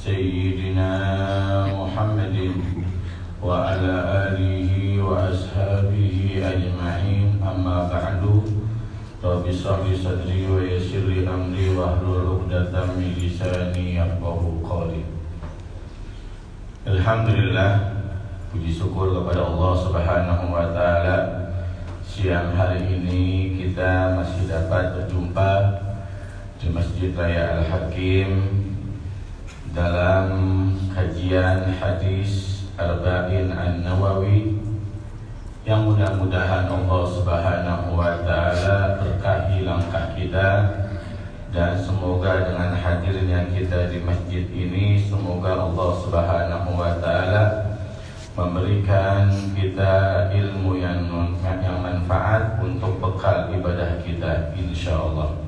سيدنا محمد وعلى آله وأصحابه أجمعين أما بعد رب اشرح لي صدري ويسر لي أمري واحلل عقدة من lisani yafqahu qawli. Alhamdulillah, puji syukur kepada Allah Subhanahu wa taala. Siang hari ini kita masih dapat berjumpa di Masjid Raya Al-Hakim dalam kajian hadis Arba'in An-Nawawi yang mudah-mudahan Allah Subhanahu wa taala berkahi langkah kita, dan semoga dengan hadirnya kita di masjid ini, semoga Allah Subhanahu wa taala memberikan kita ilmu yang manfaat untuk bekal ibadah kita insyaallah.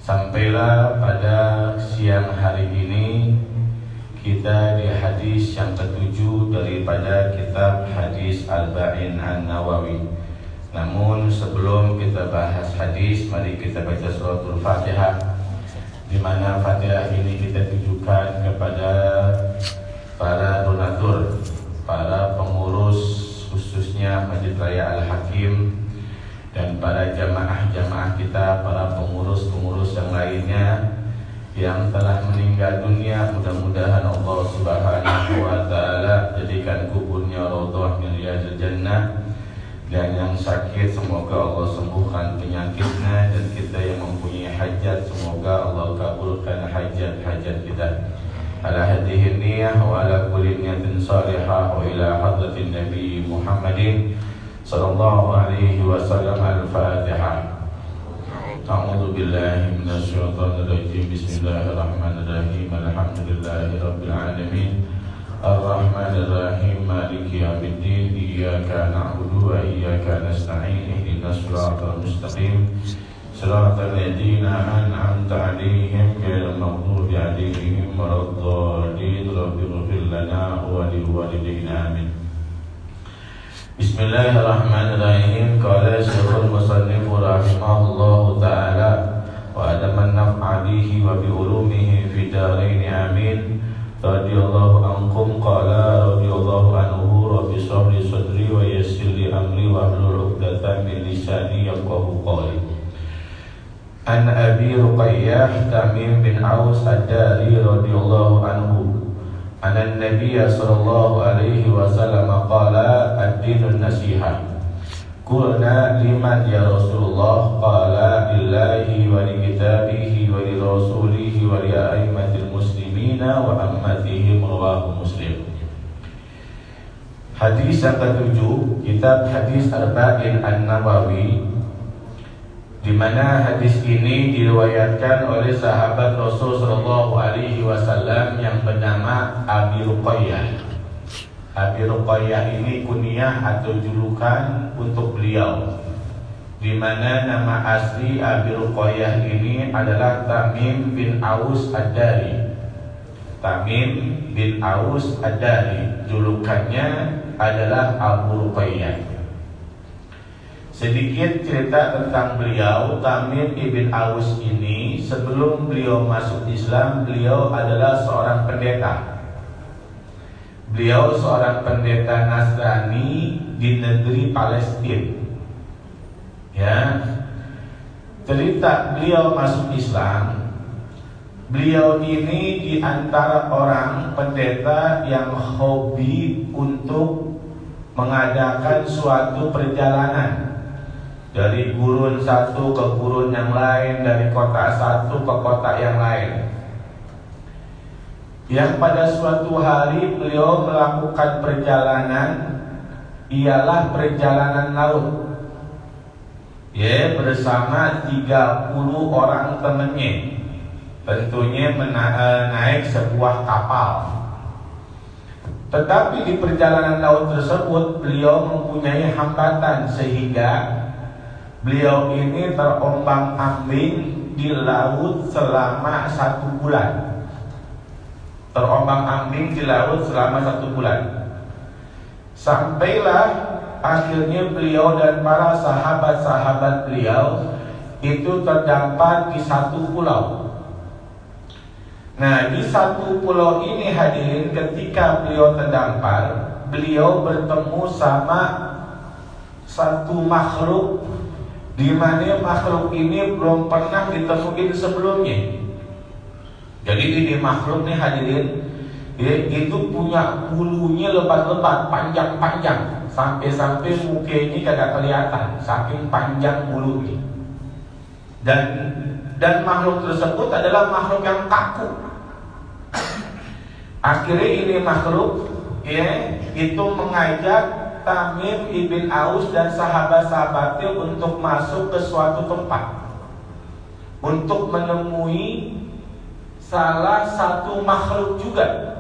Sampailah pada siang hari ini kita di hadis yang ketujuh daripada kitab hadis Arba'in An-Nawawi. Namun sebelum kita bahas hadis, mari kita baca suratul Fatihah, di mana Fatihah ini kita tujukan kepada para donatur, para pengurus khususnya Masjid Raya Al-Hakim, dan para jamaah-jamaah kita, para pengurus-pengurus yang lainnya yang telah meninggal dunia. Mudah-mudahan Allah Subhanahu wa taala jadikan kuburnya raudhah min riyadil jannah, dan yang sakit semoga Allah sembuhkan penyakitnya, dan kita yang mempunyai hajat semoga Allah kabulkan hajat-hajat kita. Ala hadhihi niyyah wa ala kulli niyatin salihah wa ila hadratin Nabi Muhammadin sallallahu alaihi wasallam. Al-Fatihah. A'udzu billahi minasyaitonir rajim. Bismillahirrahmanirrahim. Alhamdulillahirabbil alamin. Ar-Rahmanir Rahim. Maliki yaumiddin. Iyyaka na'budu wa iyyaka nasta'in. Ihdinas siratal mustaqim. Siratal ladzina an'amta 'alaihim ghairil maghdubi 'alaihim waladdallin. Rabbighfir lana wa liwalidayna. Amin. Bismillahirrahmanirrahim. Qala Syekhul Musannif rahimahullahu ta'ala wa adaman naf'a bihi wa bi ulumihi fi darain. Amin. Radhiyallahu ankum. Qala radhiyallahu anhu. Rabbi shrah li sadri wa yassir li amri wa hlul 'uqdatam min lisani yafqahu qawli. An Abi Ruqayyah Tamim bin Aus Ad-Dari radhiyallahu anhu anna an-nabiy sallallahu alaihi wasallam qala ad-dinun nasihah. Qulna liman ya Rasulullah? Qala lillahi wa li kitabihi wa li rasulihi wa li a'immatil muslimina wa ammatihim. Rawahu Muslim. Hadis yang ketujuh, kitab hadis Arba'in An-Nawawi, di mana hadis ini diriwayatkan oleh sahabat Rasul sallallahu alaihi wasallam yang bernama Abi Ruqayyah. Abi Ruqayyah ini kunyah atau julukan untuk beliau, di mana nama asli Abi Ruqayyah ini adalah Tamim bin Aus Ad-Dari. Tamim bin Aus Ad-Dari, julukannya adalah Abu Ruqayyah. Sedikit cerita tentang beliau. Tamim ibn Aus ini sebelum beliau masuk Islam, beliau adalah seorang pendeta. Beliau seorang pendeta Nasrani di negeri Palestina. Ya. Cerita beliau masuk Islam, beliau ini di antara orang pendeta yang hobi untuk mengadakan suatu perjalanan dari gurun satu ke gurun yang lain, dari kota satu ke kota yang lain. Yang pada suatu hari beliau melakukan perjalanan, ialah perjalanan laut, ya, bersama 30 orang temannya. Tentunya naik sebuah kapal. Tetapi di perjalanan laut tersebut beliau mempunyai hambatan, sehingga beliau ini terombang-ambing di laut selama 1 bulan. Terombang-ambing di laut selama 1 bulan. Sampailah akhirnya beliau dan para sahabat-sahabat beliau itu terdampar di satu pulau. Nah, di satu pulau ini hadirin, ketika beliau terdampar, beliau bertemu sama satu makhluk di mana makhluk ini belum pernah ditemukan sebelumnya. Jadi ini makhluk nih hadirin, itu punya bulunya lebat-lebat, panjang-panjang, sampai-sampai mukanya kagak kelihatan, saking panjang bulunya. Dan makhluk tersebut adalah makhluk yang kaku. Akhirnya ini makhluk itu mengajak Tamim ibn Aus dan sahabat-sahabatnya untuk masuk ke suatu tempat untuk menemui salah satu makhluk juga.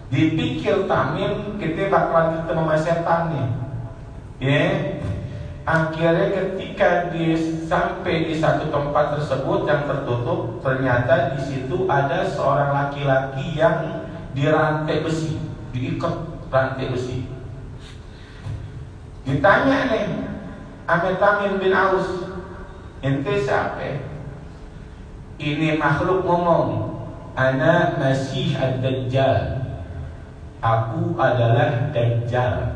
Dipikir Tamim, kita bakalan ketemu sama setan nih. Akhirnya ketika sampai di satu tempat tersebut yang tertutup, ternyata di situ ada seorang laki-laki yang dirantai besi, diikat rantai besi. Ditanya nih, Ahmad Tamim bin Aus, ente siapa? Ini makhluk ngomong, ana Masih ad-Dajjal, aku adalah Dajjal.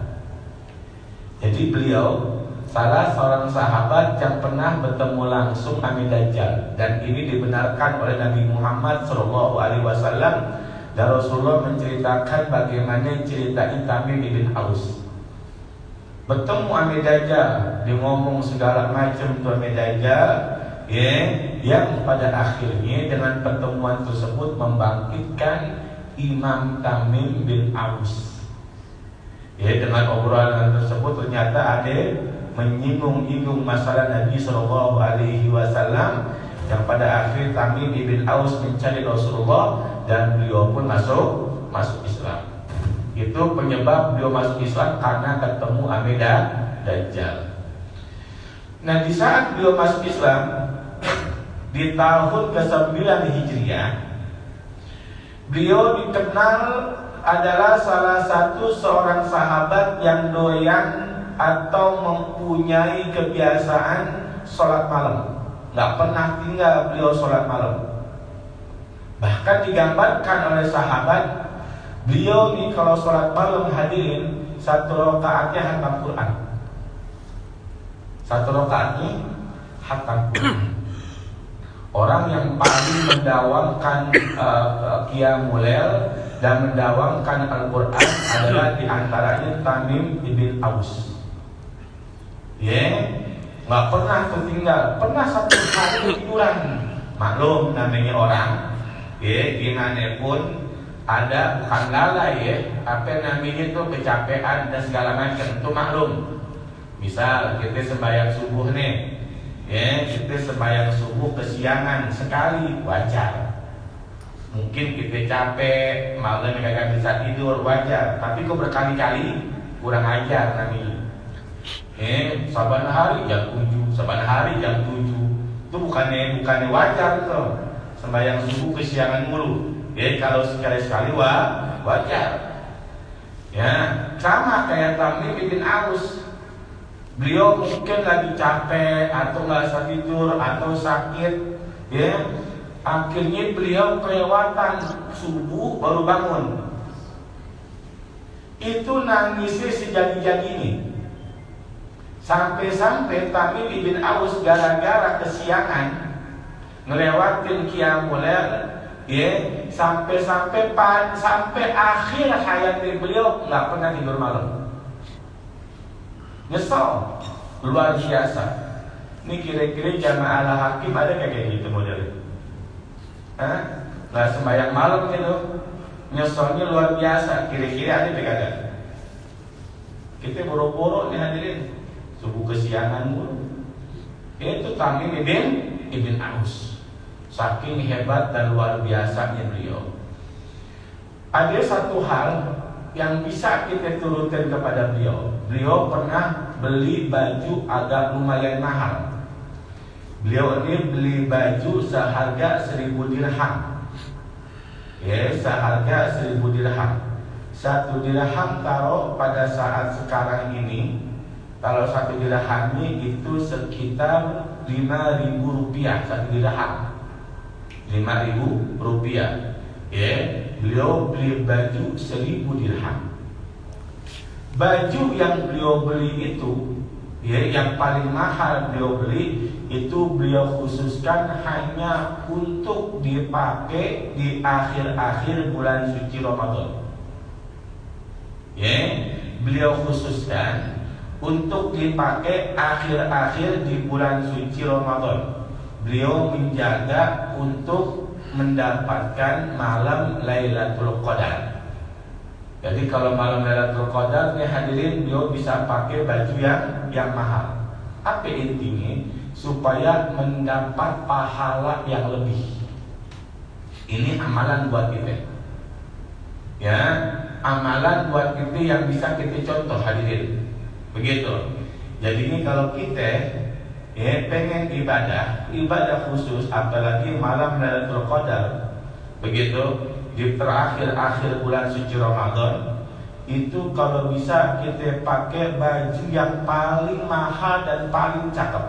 Jadi beliau salah seorang sahabat yang pernah bertemu langsung sama Dajjal, dan ini dibenarkan oleh Nabi Muhammad SAW. Dan Rasulullah menceritakan bagaimana cerita Tamim bin Aus bertemu Amir Dajjal, dia ngomong segala macam tuh Amir Dajjal, yang pada akhirnya dengan pertemuan tersebut membangkitkan Imam Tamim bin Aus. Dengan obrolan tersebut ternyata ada menyinggung-nyinggung masalah Nabi SAW, yang pada akhir Tamim bin Aus mencari Rasulullah dan beliau pun masuk Islam. Itu penyebab beliau masuk Islam karena ketemu Amir Dajjal. Nah, di saat beliau masuk Islam di tahun ke-9 Hijriah, beliau dikenal adalah salah satu seorang sahabat yang doyan atau mempunyai kebiasaan sholat malam. Gak pernah tinggal beliau sholat malam. Bahkan digambarkan oleh sahabat, beliau nih kalau sholat malam hadirin, satu rakaatnya hatam Quran. Satu rakaatnya hatam Quran. Orang yang paling mendawamkan qiyamul lail dan mendawamkan Al-Quran adalah diantaranya Tamim bin Aus. Nggak pernah tertinggal, pernah satu hari ketiduran. Maklum namanya orang, gimana pun ada bukan lalai apa namanya itu kecapean dan segala macam, itu maklum. Misal kita sembahyang subuh nih, kita sembahyang subuh kesiangan sekali, wajar. Mungkin kita capek, malam kagak bisa tidur, wajar. Tapi kok berkali-kali kurang ajar namanya. Saban hari jam 7, saban hari jam 7. Itu bukannya wajar tuh. Sembahyang subuh kesiangan mulu. Kalau sekali-sekali wajar. Sama kayak Tamim bin Aus. Beliau mungkin lagi capek atau nggak bisa tidur atau sakit, akhirnya beliau kelewatan subuh baru bangun. Itu nangisnya sejadi-jadinya. Sampai-sampai Tamim bin Aus gara-gara kesiangan ngelewatin qiyamul lail, sampai akhir hayat beliau nggak pernah tidur malam. Nyesel luar biasa. Ini kira-kira jamaah hakim ada kayak gitu modelnya? Nggak sembahyang malam gitu, nyeselnya luar biasa. Kira-kira ada kagak? Kita boro-boro nih hadirin, subuh kesiangan mulu. Itu Tamim bin Aus, saking hebat dan luar biasanya beliau. Ada satu hal yang bisa kita turunkan kepada beliau. Beliau pernah beli baju agak lumayan mahal. Beliau ini beli baju seharga 1.000 dirham. Seharga 1.000 dirham. 1 dirham taruh pada saat sekarang ini, kalau 1 dirhamnya itu sekitar 5.000 rupiah 1 dirham. Rp5.000. Ya, beliau beli baju 1.000 dirham. Baju yang beliau beli itu, ya, yang paling mahal beliau beli itu beliau khususkan hanya untuk dipakai di akhir-akhir bulan suci Ramadan. Ya, beliau khususkan untuk dipakai akhir-akhir di bulan suci Ramadan. Beliau menjaga untuk mendapatkan malam Lailatul Qadar. Jadi kalau malam Lailatul Qadar nih hadirin, beliau bisa pakai baju yang mahal. Apa intinya? Supaya mendapat pahala yang lebih. Ini amalan buat kita. Ya, amalan buat kita yang bisa kita contoh hadirin. Begitu. Jadi ini kalau kita pengen ibadah khusus, apalagi malam Lailatul Qadar, begitu, di terakhir-akhir bulan suci Ramadan, itu kalau bisa kita pakai baju yang paling mahal dan paling cakep.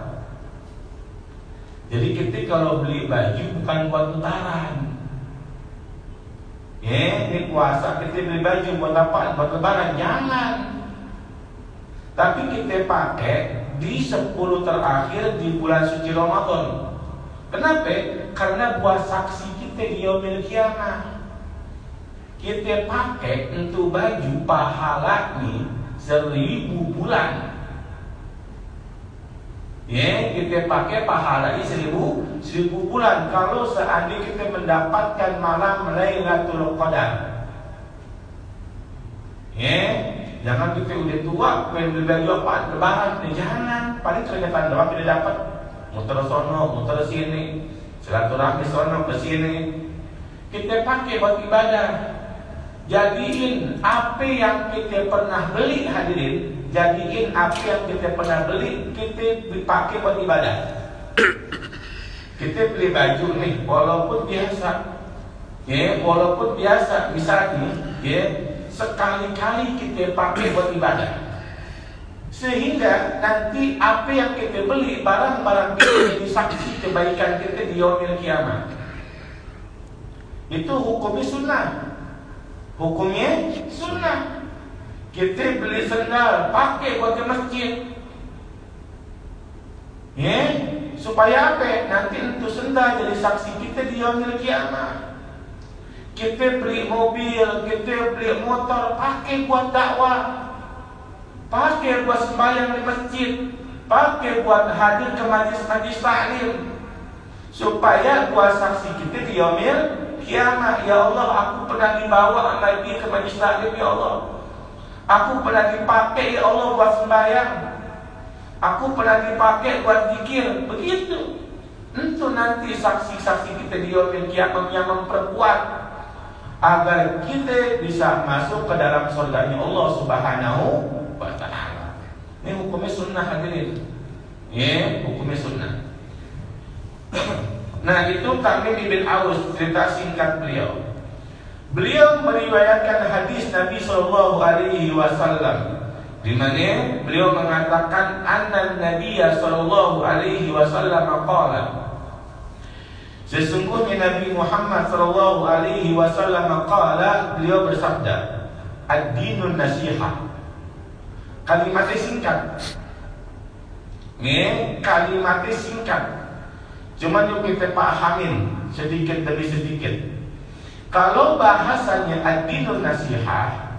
Jadi kita kalau beli baju bukan buat lebaran. Ini puasa kita beli baju buat apa? Buat lebaran, jangan. Tapi kita pakai di 10 terakhir di bulan suci Ramadan. Kenapa? Karena buat saksi kita di yaumil kiamah. Kita pakai untuk baju pahala nih 1.000 bulan. Ya, kita pakai pahala ini 1.000 bulan. Kalau seandainya kita mendapatkan malam Lailatul Qadar, ya, jangan kita udah tua pengen beli baju apa lebaran, jangan. Paling keringetan doang tidak dapat. Muter sono, muter sini, silaturahmi sono ke sini. Kita pakai buat ibadah. Jadiin apa yang kita pernah beli hadirin, jadiin apa yang kita pernah beli kita dipakai buat ibadah. Kita beli baju nih, walaupun biasa, misalnya, ya, sekali-kali kita pakai buat ibadah, sehingga nanti apa yang kita beli, barang-barang kita jadi saksi kebaikan kita di yaumil kiamah. Itu hukumnya sunnah. Kita beli sendal pakai buat ke masjid, ya, supaya apa? Nanti itu sendal jadi saksi kita di yaumil kiamah. Kita beli mobil, kita beli motor, pakai buat dakwah, pakai buat sembahyang di masjid, pakai buat hadir ke majlis-majlis taklim, supaya buat saksi kita di yaumil kiamah. Ya Allah, aku pernah dibawa Nabi ke majlis taklim, ya Allah. Aku pernah dipakai, ya Allah, buat sembahyang. Aku pernah dipakai buat zikir. Begitu. Itu nanti saksi-saksi kita di yaumil kiamah yang memperkuat agar kita bisa masuk ke dalam surganya Allah Subhanahu wa ta'ala. Ini hukumnya sunnah hadirin. Ya, hukumnya sunnah. Nah, itu Tamim bin Aus, cerita singkat beliau. Beliau meriwayatkan hadis Nabi sallallahu alaihi wasallam di mana beliau mengatakan anna Nabiya sallallahu alaihi wasallam qala, sesungguhnya Nabi Muhammad sallallahu alaihi wasallam qala, beliau bersabda, ad-dinun nasihah. Kalimatnya singkat. Kalimatnya singkat. Cuma yuk kita pahamin sedikit demi sedikit. Kalau bahasanya ad-dinun nasihah,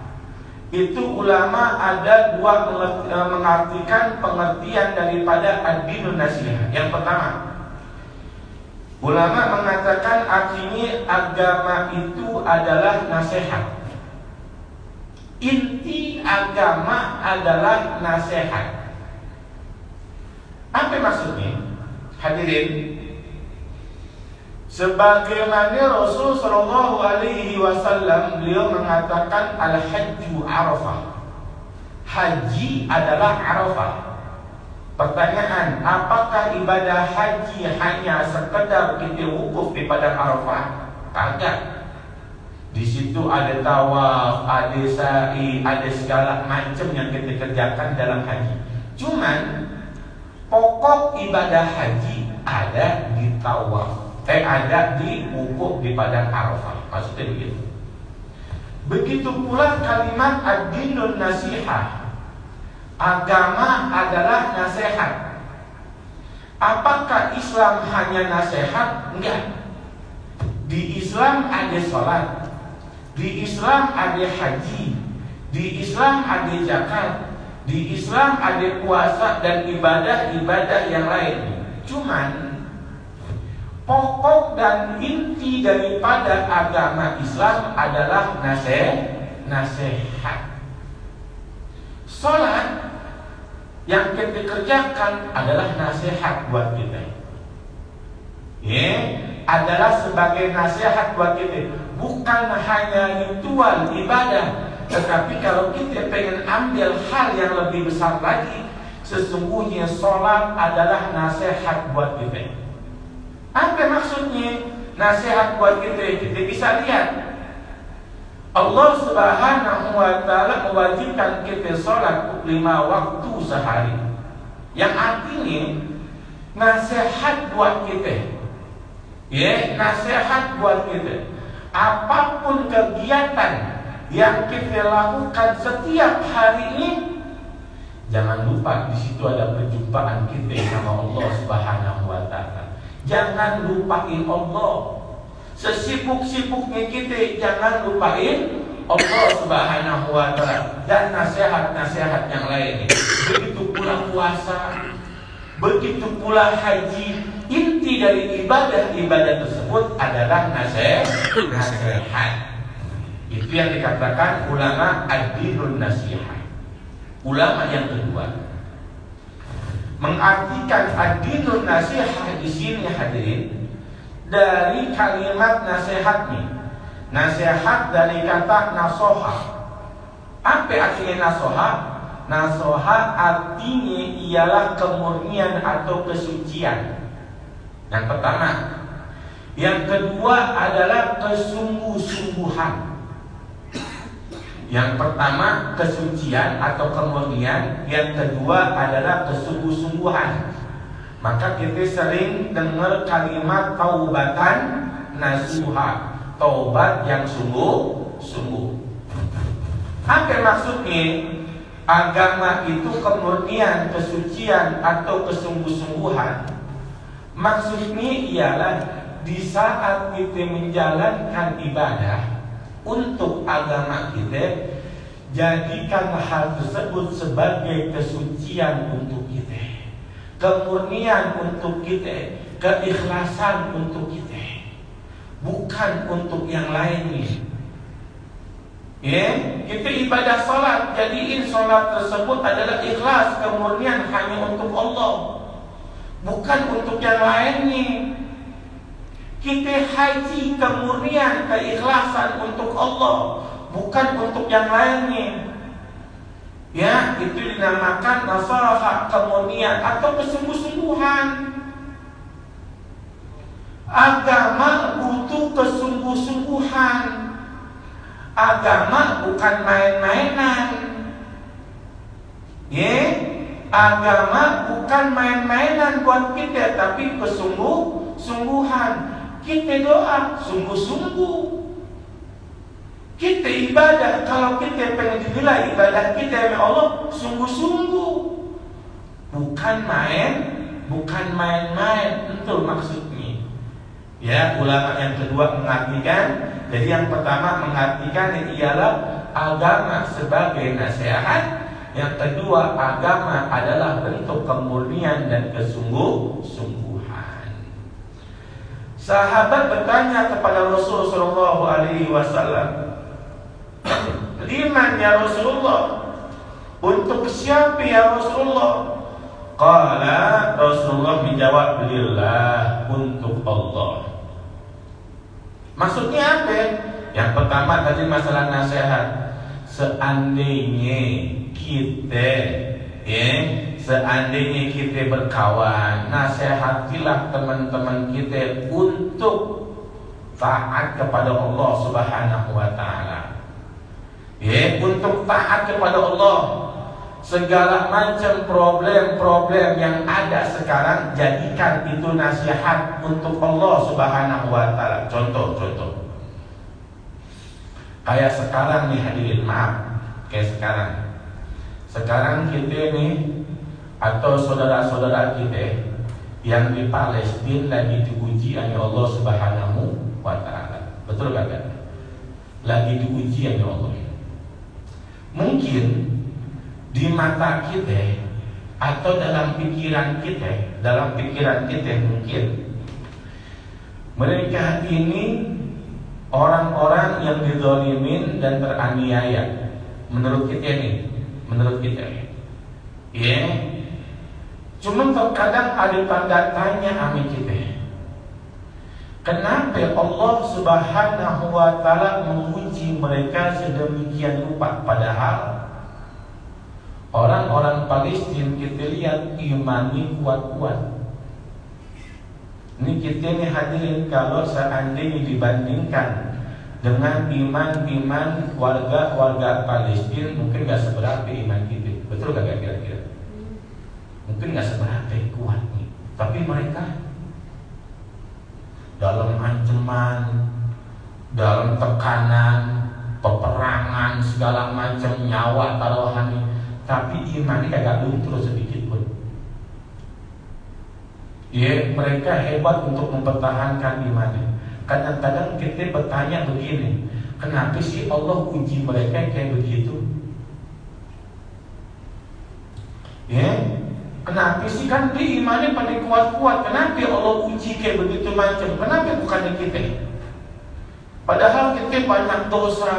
itu ulama ada dua mengartikan pengertian daripada ad-dinun nasihah. Yang pertama, ulama mengatakan artinya agama itu adalah nasihat. Inti agama adalah nasihat. Apa maksudnya? Hadirin, sebagaimana Rasul sallallahu alaihi wasallam beliau mengatakan al-hajju Arafah. Haji adalah Arafah. Pertanyaan, apakah ibadah haji hanya sekedar kita wukuf di padang Arafah? Kagak. Di situ ada tawaf, ada sa'i, ada segala macam yang kita kerjakan dalam haji. Cuman pokok ibadah haji ada di tawaf. ada di wukuf di padang Arafah. Maksudnya begitu. Begitu pula kalimat ad-dinun nasihah. Agama adalah nasihat. Apakah Islam hanya nasihat? Enggak. Di Islam ada salat, di Islam ada haji, di Islam ada zakat, di Islam ada puasa dan ibadah-ibadah yang lain. Cuman pokok dan inti daripada agama Islam adalah nasihat. Salat yang kita kerjakan adalah nasihat buat kita. Adalah sebagai nasihat buat kita. Bukan hanya ritual ibadah, tetapi kalau kita pengen ambil hal yang lebih besar lagi, sesungguhnya salat adalah nasihat buat kita. Apa maksudnya nasihat buat kita? Kita bisa lihat Allah Subhanahu wa ta'ala mewajibkan kita sholat 5 waktu sehari. Yang artinya nasihat buat kita. Nasihat buat kita. Apapun kegiatan yang kita lakukan setiap hari ini, jangan lupa di situ ada perjumpaan kita sama Allah Subhanahu wa ta'ala. Jangan lupain Allah. Sesibuk-sibuknya kita jangan lupain Allah Subhanahu wa ta'ala dan nasihat-nasihat yang lain. Begitu pula puasa, begitu pula haji. Inti dari ibadah-ibadah tersebut adalah nasihat. Itu yang dikatakan ulama ad-dinun nasihah. Ulama yang kedua mengartikan ad-dinun nasihah di sini hadirin dari kalimat nasihat nih. Nasihat dari kata nasoha. Apa artinya nasoha? Nasoha artinya ialah kemurnian atau kesucian. Yang pertama. Yang kedua adalah kesungguh-sungguhan. Yang pertama kesucian atau kemurnian. Yang kedua adalah kesungguh-sungguhan. Maka kita sering dengar kalimat taubatan nasuha, taubat yang sungguh-sungguh. Apa maksudnya? Agama itu kemurnian, kesucian atau kesungguh-sungguhan. Maksudnya ialah di saat kita menjalankan ibadah untuk agama kita, jadikan hal tersebut sebagai kesucian untuk kita, kemurnian untuk kita, keikhlasan untuk kita, bukan untuk yang lainnya. Kita ibadah salat, jadiin salat tersebut adalah ikhlas, kemurnian hanya untuk Allah, bukan untuk yang lainnya. Kita haji, kemurnian, keikhlasan untuk Allah, bukan untuk yang lainnya. Itu dinamakan nasarah, kemurnian atau kesungguh-sungguhan. Agama butuh kesungguh-sungguhan. Agama bukan main-mainan. Agama bukan main-mainan buat kita, tapi kesungguh-sungguhan. Kita doa sungguh-sungguh. Kita ibadah, kalau kita pengen dinilai ibadah kita ya Allah sungguh-sungguh, bukan main-main. Itu maksudnya. Ulama yang kedua mengartikan. Jadi yang pertama mengartikan ialah agama sebagai nasihat. Yang kedua, agama adalah bentuk kemurnian dan kesungguh-sungguhan. Sahabat bertanya kepada Rasulullah sallallahu alaihi wasallam, "Liman ya Rasulullah? Untuk siapa ya Rasulullah?" Qala, Rasulullah menjawab, "Lillah, untuk Allah." Maksudnya apa? Yang pertama tadi masalah nasihat. Seandainya kita berkawan, nasihatilah teman-teman kita untuk taat kepada Allah Subhanahu wa ta'ala. Untuk taat kepada Allah. segala macam problem-problem yang ada sekarang, jadikan itu nasihat untuk Allah Subhanahu wa Ta'ala. Contoh kayak sekarang nih hadirin, maaf, kayak sekarang kita nih atau saudara-saudara kita yang di Palestina lagi diuji oleh Allah Subhanahu wa Ta'ala. Betul kagak? Lagi diuji oleh Allah. Mungkin di mata kita atau dalam pikiran kita mungkin mereka ini orang-orang yang dizalimin dan teraniaya. Menurut kita ya. Cuma terkadang ada tanda tanya sama kita. Kenapa Allah Subhanahu wa Ta'ala menguji mereka sedemikian rupa, padahal orang-orang Palestina kita lihat imannya kuat-kuat. Ini kita nih hadirin, kalau seandainya dibandingkan dengan iman warga Palestina, mungkin gak seberapa iman kita. Betul gak kira-kira? Mungkin gak seberapa kuat nih. Tapi mereka dalam ancaman, dalam tekanan, peperangan, segala macam, nyawa taruhannya, tapi imannya kagak luntur sedikit pun. Ya, mereka hebat untuk mempertahankan imannya. Kadang-kadang kita bertanya begini, kenapa sih Allah uji mereka kayak begitu? Ya, kenapa sih, kan di imannya pada kuat-kuat, kenapa Allah uji kayak begitu macam? Kenapa bukannya kita? Padahal kita banyak dosa,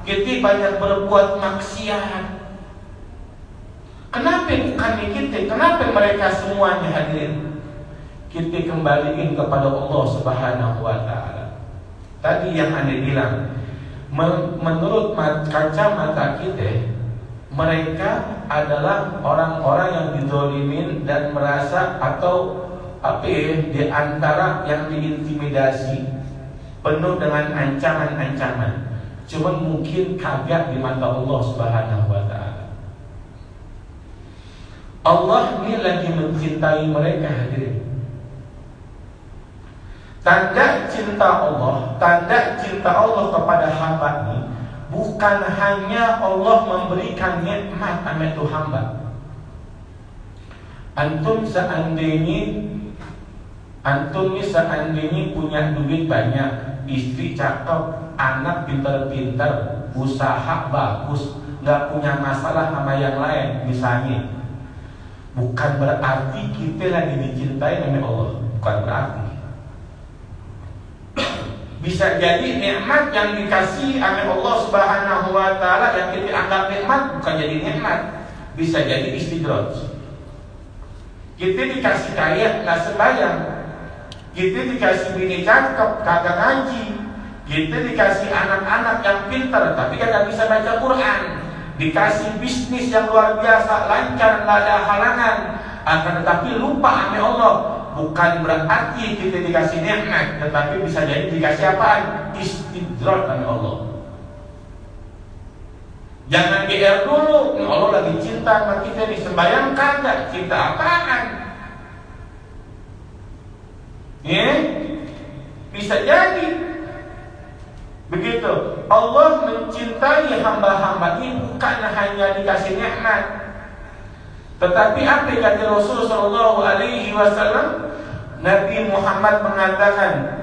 kita banyak berbuat maksiat. Kenapa bukannya kita? Kenapa mereka semuanya hadirin? Kita kembaliin kepada Allah Subhanahu wa Ta'ala. Tadi yang Anda bilang, menurut kacamata kita, mereka adalah orang-orang yang dizalimin dan merasa atau di antara yang diintimidasi, penuh dengan ancaman-ancaman. Cuma mungkin kagak di mata Allah Subhanahu wa Ta'ala. Allah ini lagi mencintai mereka hadirin. Tanda cinta Allah kepada hamba ini bukan hanya Allah memberikan nikmat sama itu hamba. Antum seandainya punya duit banyak, istri cakep, anak pintar-pintar, usaha bagus, nggak punya masalah sama yang lain misalnya, bukan berarti kita lagi dicintai oleh Allah. Bukan berarti. Bisa jadi nikmat yang dikasih oleh Allah Subhanahu wa Ta'ala yang kita anggap nikmat bukan jadi nikmat, bisa jadi istidraj. Kita dikasih kaya nggak sembayang, kita dikasih bini cakep kagak ngaji, kita dikasih anak-anak yang pintar tapi kagak bisa baca Quran, dikasih bisnis yang luar biasa lancar nggak ada halangan, akan tetapi lupa sama Allah. Bukan berarti kita dikasih nikmat, tetapi bisa jadi dikasih apaan? Istidraj oleh Allah. Jangan GR dulu, Allah lagi cinta sama kita, disembayang kagak, cinta apaan? Ya, bisa jadi begitu. Allah mencintai hamba-hamba ini bukan hanya dikasih nikmat, tetapi apa kata Rasul sallallahu alaihi wasallam? Nabi Muhammad mengatakan,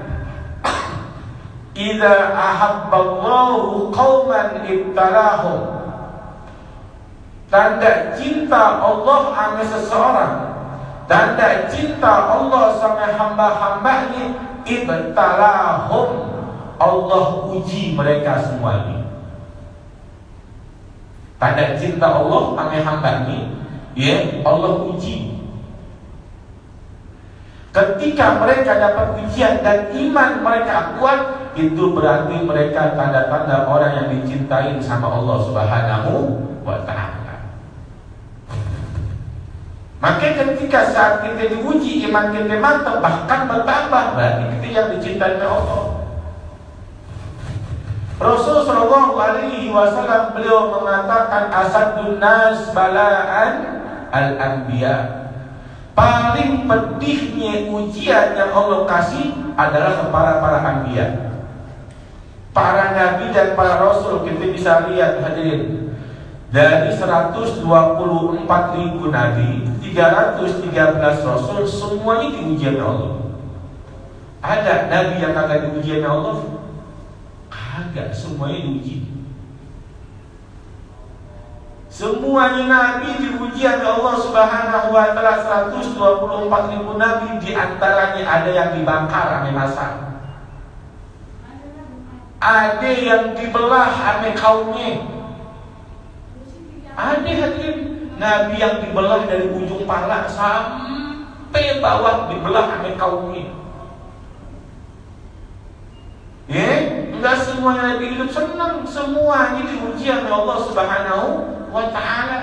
"Idza ahabballahu qauman ibtalahum." Tanda cinta Allah sama seseorang, tanda cinta Allah sama hamba-hambanya, ibtalahum, Allah uji mereka semuanya. Tanda cinta Allah sama hambanya, ya, Allah uji. Ketika mereka dapat ujian dan iman mereka kuat, itu berarti mereka tanda-tanda orang yang dicintai sama Allah Subhanahu wa Ta'ala. Maka ketika saat kita diuji, iman kita mantap, bahkan bertambah, berarti kita yang dicintai oleh Allah. Rasul sallallahu alaihi wasallam beliau mengatakan asadun nas balaan al-anbiya. Paling pedihnya ujian yang Allah kasih adalah kepada para anbiya. Para nabi dan para rasul. Kita bisa lihat hadirin, dari 124.000 nabi, 313 rasul, semuanya diuji oleh Allah. Ada nabi yang kagak diuji oleh Allah? Kagak, semuanya diuji. Semuanya nabi diuji oleh Allah Subhanahu wa taala. 124.000 nabi, di antaranya ada yang dibakar ame masa. Ada yang dibelah ame kaumnya. Ada hadirin nabi yang dibelah dari ujung pala sampai bawah, dibelah ame kaumnya. Enggak semuanya nabi hidup senang, semuanya diuji oleh Allah Subhanahu wa ta'ala.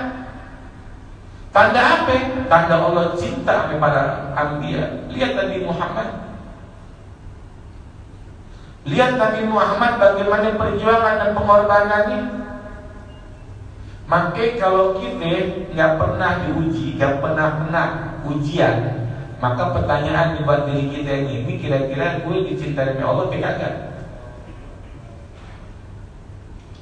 Tanda apa? Tanda Allah cinta kepada anbiya. Lihat Nabi Muhammad. Lihat Nabi Muhammad bagaimana perjuangan dan pengorbanannya. Maka kalau kita nggak pernah diuji, nggak pernah ujian, maka pertanyaan buat diri kita ini kira-kira gue dicintai oleh Allah kagak?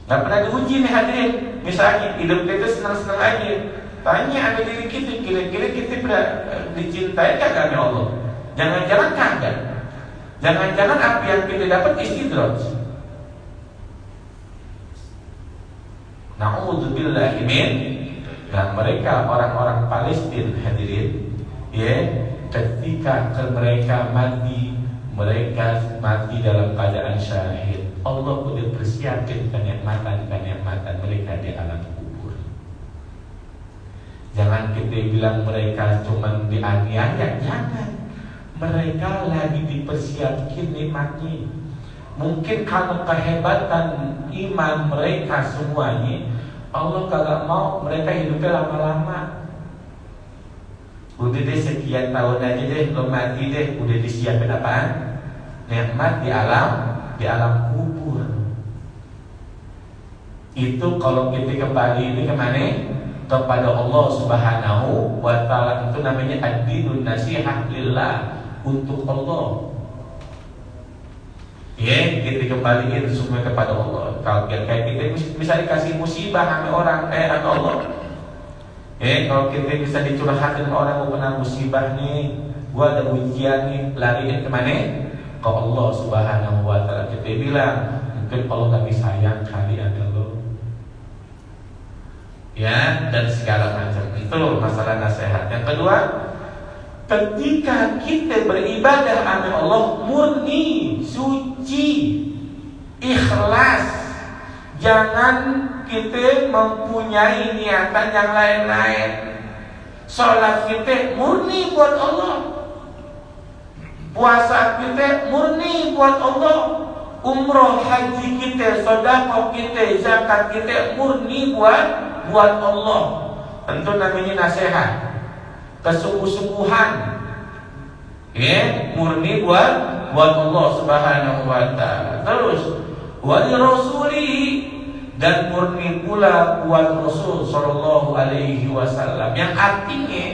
Nggak pernah diuji nih hadirin. Misalnya hidup kita senang-senang aja, tanya ada diri kita, kira-kira kita pernah dicintai kagak oleh Allah? Jangan-jangan kagak. Jangan-jangan apa yang kita dapat istidraj. Na'udzubillahi min. Dan mereka orang-orang Palestina hadirin, ketika mereka mati dalam keadaan syahid. Allah sudah persiapkan kenikmatan mereka di alam kubur. Jangan kita bilang mereka cuma dianiaya, jangan. Mereka lagi dipersiapkan nikmatnya. Mungkin karena kehebatan iman mereka semuanya, Allah kagak mau mereka hidupnya lama-lama. Udah deh sekian tahun aja deh, lo mati deh, udah disiapin apaan? Nikmat di alam kubur. Itu kalau kita kembali ini kemana? Kepada Allah Subhanahu wa ta'ala. Itu namanya ad-dinun nasihat lillah, untuk Allah. Kita kembaliin semua kepada Allah. Kalau kayak kita misalnya kasih musibah sama orang, sama Allah. Kalau kita bisa dicurhatin orang, mau kena musibah nih, gua ada ujian nih, lariin kemana? Ke Allah Subhanahu wa ta'ala. Kita bilang mungkin Allah lagi sayang kali ada lo, dan segala macam. Itu masalah nasihat. Yang kedua, ketika kita beribadah kepada Allah murni, suci, ikhlas, jangan kita mempunyai niatan yang lain-lain. Sholat kita murni buat Allah, puasa kita murni buat Allah, umroh haji kita, sedekah kita, zakat kita murni buat Allah. Tentu namanya nasihat, kesungguh-sungguhan, murni buat Allah Subhanahu wa ta'ala. Terus wali rasuli, dan murni pula buat Rasul sallallahu alaihi wasallam. Yang artinya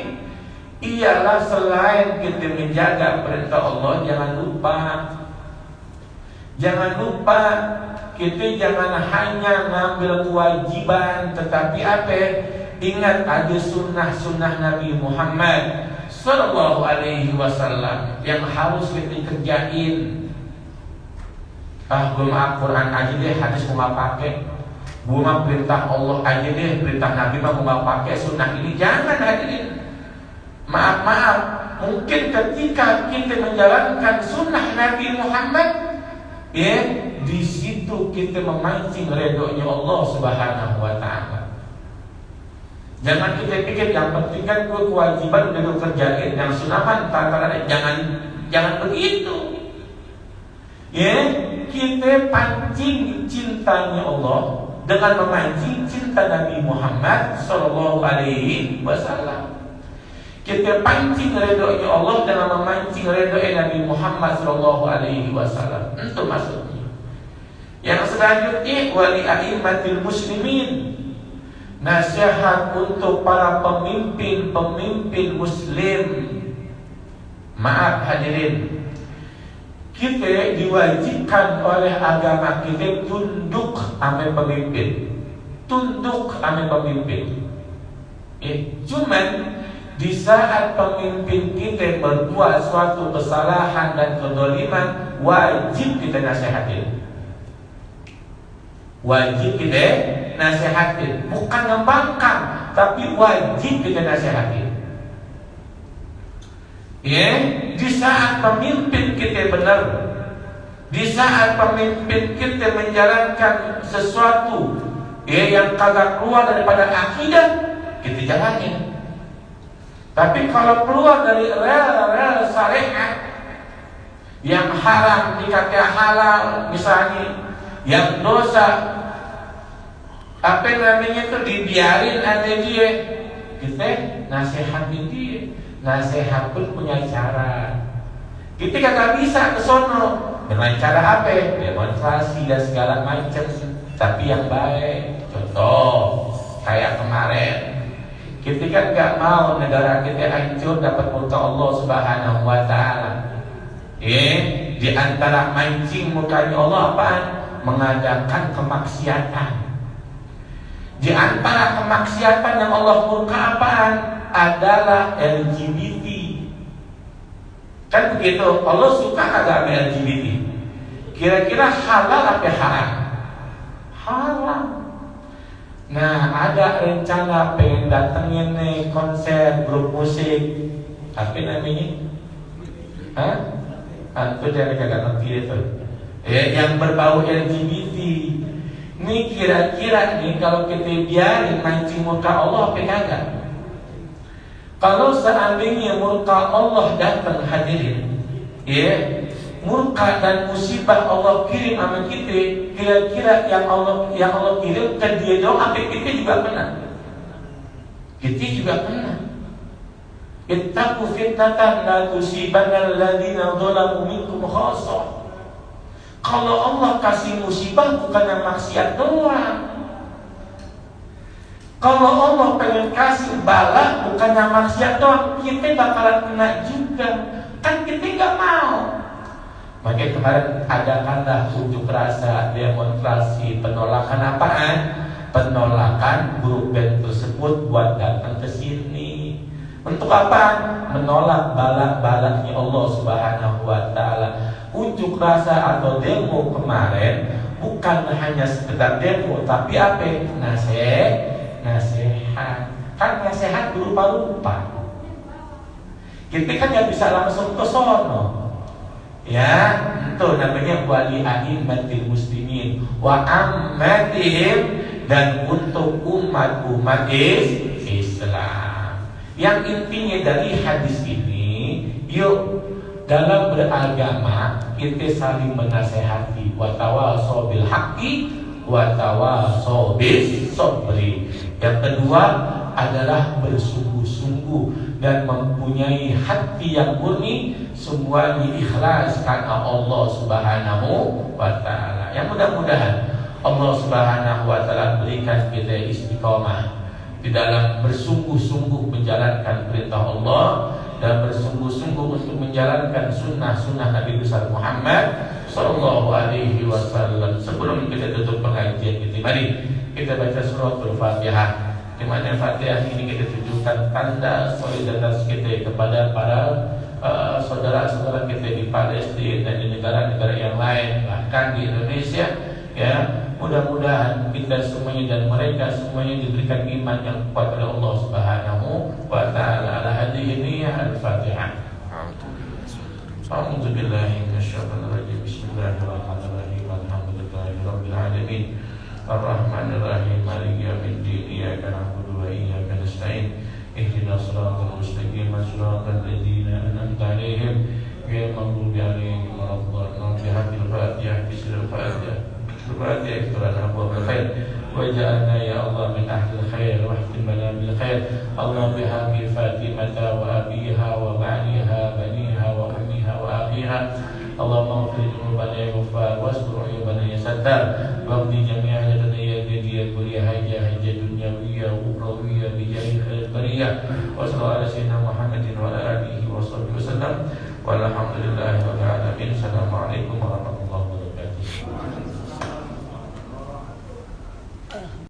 ialah selain kita menjaga perintah Allah, jangan lupa kita jangan hanya mengambil kewajiban, tetapi ingat ada sunnah Nabi Muhammad sallallahu alaihi wasallam yang harus kita kerjain. Gue mah Quran aja deh, hadis gue gak pakai. Gue mah perintah Allah aja deh, perintah Nabi mah gue gak pakai. Sunnah ini jangan hadirin. Maaf, mungkin ketika kita menjalankan sunnah Nabi Muhammad, di situ kita memancing redonya Allah Subhanahu wa ta'ala. Jangan kita pikir yang penting kan gue kewajiban udah gue kerjain, yang sunnah jangan begitu. Kita pancing cintanya Allah dengan memancing cinta Nabi Muhammad sallallahu alaihi wasallam. Kita pancing redonya Allah dengan memancing redonya Nabi Muhammad sallallahu alaihi wasallam. Itu maksudnya. Yang selanjutnya wali a'immatil muslimin, nasihat untuk para pemimpin muslim. Maaf hadirin, kita diwajibkan oleh agama kita tunduk sama pemimpin. Cuman di saat pemimpin kita berbuat suatu kesalahan dan kezaliman, wajib kita nasihatin. Bukan membangkang, tapi wajib kita nasihatin. Di saat pemimpin kita benar, di saat pemimpin kita menjalankan sesuatu yang kagak keluar daripada akidah, kita jalanin. Tapi kalau keluar dari rel syariat, yang haram dikata halal misalnya, yang dosa itu dibiarin ada dia, kita nasihatin dia. Nasihat pun punya cara. Kita kagak bisa ke sono dengan cara apa? Demonstrasi dan segala macam, tapi yang baik. Contoh kayak kemarin, kita kan gak mau negara kita hancur dapat murka Allah Subhanahu wa Ta'ala. Di antara mancing mukanya Allah apaan? Mengadakan kemaksiatan. Di antara kemaksiatan yang Allah murka apaan? Adalah LGBT. Kan begitu, Allah suka agama LGBT. Kira-kira halal apa haram? Haram. Nah, ada rencana pengen datengin nih konser grup musik, apa namanya? Itu jangan kagak ngerti itu. Yang berbau LGBT. Ini kira-kira nih kalau kita biarin mancing muka Allah apa kagak? Kalau seandainya murka Allah datang hadirin, murka dan musibah Allah kirim sama kita, kira-kira yang Allah kirim ke dia doang, apa kita juga kena? Kita juga kena. Ittaqu fitnatan la tusibanna alladziina dzalamu minkum khassah. Kalau Allah kasih musibah bukan yang maksiat doang. Kalau Allah pengen kasih bala bukan yang maksiat doang, kita bakalan kena juga. Kan kita gak mau. Makanya kemarin adakanlah unjuk rasa, demonstrasi, penolakan apaan? Penolakan grup band tersebut buat datang ke sini. Untuk apa? Menolak balak-balaknya Allah Subhanahu wa Ta'ala. Unjuk rasa atau demo kemarin bukan hanya sekedar demo, tapi apa? Nasihat. Kan nasihat berupa-rupa. Kita kan gak bisa langsung ke sono. Ya, itu namanya wali a'immatil muslimin wa ammatihim, dan untuk umat Islam. Yang intinya dari hadis ini, yuk dalam beragama kita saling menasehati, wa tawasau bil haqqi wa tawasau bis sabri. Yang kedua adalah bersungguh-sungguh dan mempunyai hati yang murni, semuanya ikhlas karena Allah Subhanahu wa Ta'ala. Yang mudah-mudahan Allah Subhanahu wa Ta'ala berikan kita istiqamah di dalam bersungguh-sungguh menjalankan perintah Allah dan bersungguh-sungguh untuk menjalankan sunnah-sunnah Nabi besar Muhammad sallallahu alaihi wasallam. Sebelum kita tutup pengajian kita, mari kita baca suratul Fatihah, di mana Fatihah ini kita tunjukkan tanda solidaritas kita kepada para saudara-saudara kita di Palestina dan di negara-negara yang lain, bahkan di Indonesia. Ya, mudah-mudahan kita semuanya dan mereka semuanya diberikan iman yang kuat oleh Allah Subhanahu wa Ta'ala. Ala hadhihi niyyah al-Fatihah. A'udzu billahi minasyaitonir rajim. Bismillahirrahmanirrahim. Alhamdulillahirabbil alamin. Ar-Rahmanir Rahim. Maliki yaumiddin. Iyyaka na'budu wa iyyaka nasta'in. Ihdinas siratal mustaqim. Siratal ladzina an'amta 'alaihim ghairil maghdubi 'alaihim waladdallin. Bihaqil Fatihah. Bismillahil Fatihah. Subhanaka ya Rabbal khair waj'alna ya Allah min ahlil khair wahtimna bil khair. Allah bihaqqi Fatimata wa abiha wa ba'liha baniha wa ummiha wa akhiha. Allahumma ighfir li dhunubana wa wastur 'uyubana ya الستار واقضي جميع حاجتنا يا جدي يا كل حاجة حاجة دنيوية وأخروية بجاه خير البرية وصلى الله على سيدنا محمد وعلى آله وصحبه وسلم والحمد لله رب العالمين. السلام عليكم ورحمة الله وبركاته.